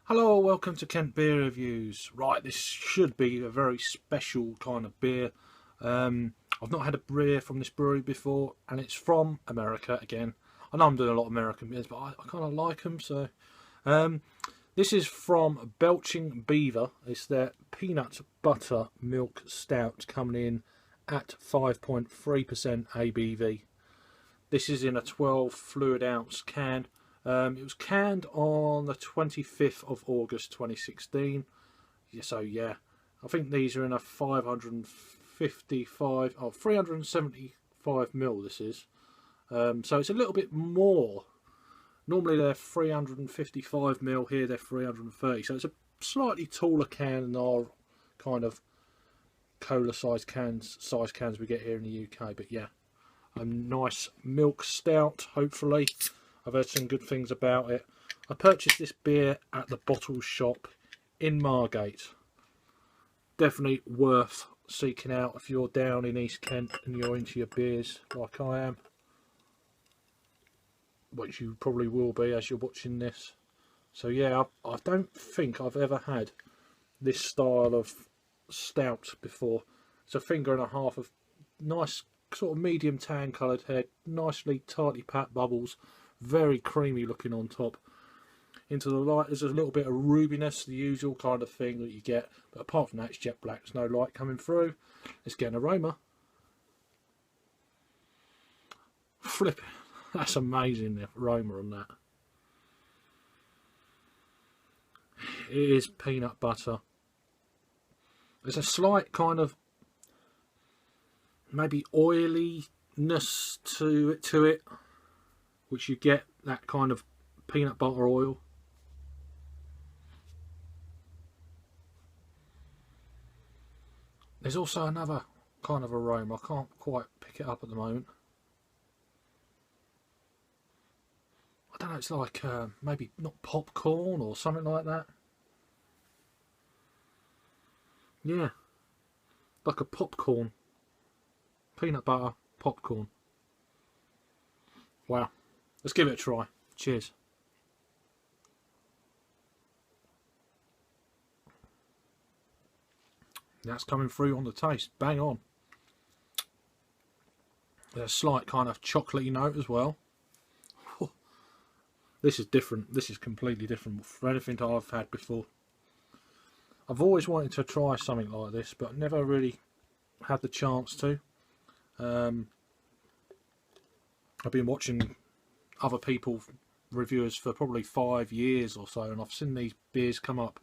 Hello, welcome to Kent Beer Reviews. Right, this should be a very special kind of beer. I've not had a beer from this brewery before, and it's from America again. I know I'm doing a lot of American beers, but I kind of like them. So, this is from Belching Beaver. It's their Peanut Butter Milk Stout coming in at 5.3% ABV. This is in a 12 fluid ounce can. It was canned on the 25th of August 2016. So yeah, I think these are in a 375 mil. This is. So it's a little bit more. Normally they're 355 mil. Here they're 330. So it's a slightly taller can than our kind of cola size cans we get here in the UK. But yeah, a nice milk stout. Hopefully. I've heard some good things about it. I purchased this beer at TheBottleShop in Margate. Definitely worth seeking out if you're down in East Kent and you're into your beers like I am. Which you probably will be as you're watching this. So yeah, I don't think I've ever had this style of stout before. It's a finger and a half of nice sort of medium tan coloured head, nicely tightly packed bubbles. Very creamy looking on top. Into the light, there's a little bit of rubiness, the usual kind of thing that you get. But apart from that, it's jet black. There's no light coming through. Let's get an aroma. Flip. That's amazing, the aroma on that. It is peanut butter. There's a slight kind of maybe oiliness to it. Which you get that kind of peanut butter oil. There's also another kind of aroma. I can't quite pick it up at the moment. I don't know, it's like maybe not popcorn or something like that. Yeah, like a popcorn. Peanut butter popcorn. Wow. Let's give it a try. Cheers. That's coming through on the taste. Bang on. There's a slight kind of chocolatey note as well. This is different. This is completely different from anything I've had before. I've always wanted to try something like this, but never really had the chance to. I've been watching other people reviewers for probably 5 years or so, and I've seen these beers come up.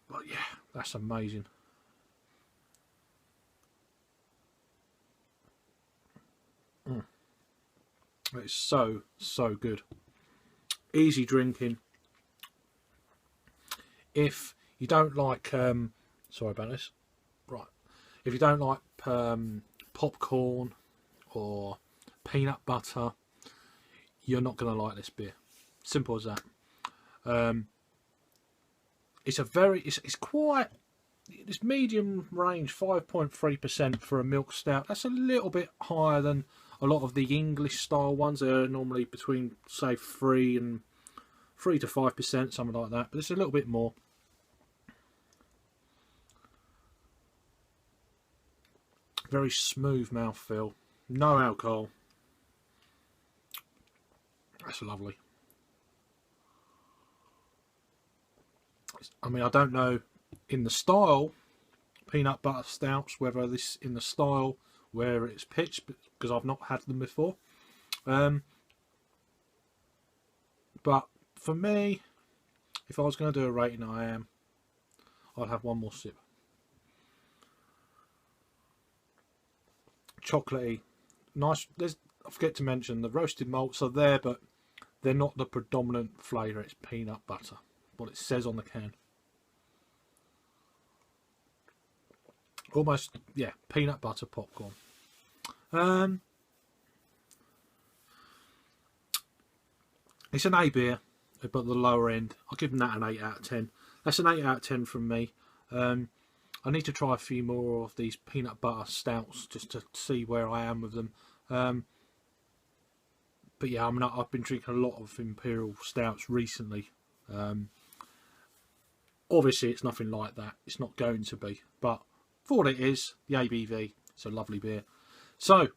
But yeah, that's amazing. It's so good. Easy drinking. If you don't like sorry about this. Right. If you don't like popcorn or peanut butter, you're not going to like this beer. Simple as that. It's a it's quite, it's medium range, 5.3% for a milk stout. That's a little bit higher than a lot of the English style ones. They're normally between say 3 to 5%, something like that. But it's a little bit more. Very smooth mouthfeel. No alcohol. That's lovely. I mean, I don't know in the style peanut butter stouts whether this in the style where it's pitched, because I've not had them before. But for me, if I was going to do a rating, I'd have one more sip. Chocolatey, nice. I forget to mention the roasted malts are there, but they're not the predominant flavour. It's peanut butter, what it says on the can. Almost, yeah, peanut butter popcorn. It's an A beer, but the lower end. I'll give them that an 8 out of 10. That's an 8 out of 10 from me. I need to try a few more of these peanut butter stouts just to see where I am with them. But yeah, I mean, I've been drinking a lot of Imperial Stouts recently. Obviously, it's nothing like that. It's not going to be. But for what it is, the ABV, it's a lovely beer. So,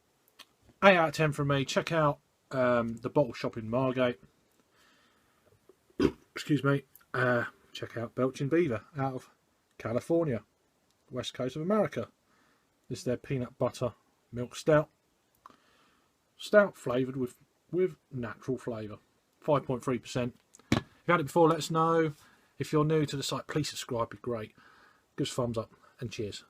8 out of 10 from me. Check out the bottle shop in Margate. Excuse me. Check out Belching Beaver out of California, west coast of America. This is their Peanut Butter Milk Stout. Stout flavoured with natural flavour. 5.3%. If you had it before, let us know. If you're new to the site, please subscribe. It'd be great. Give us a thumbs up and cheers.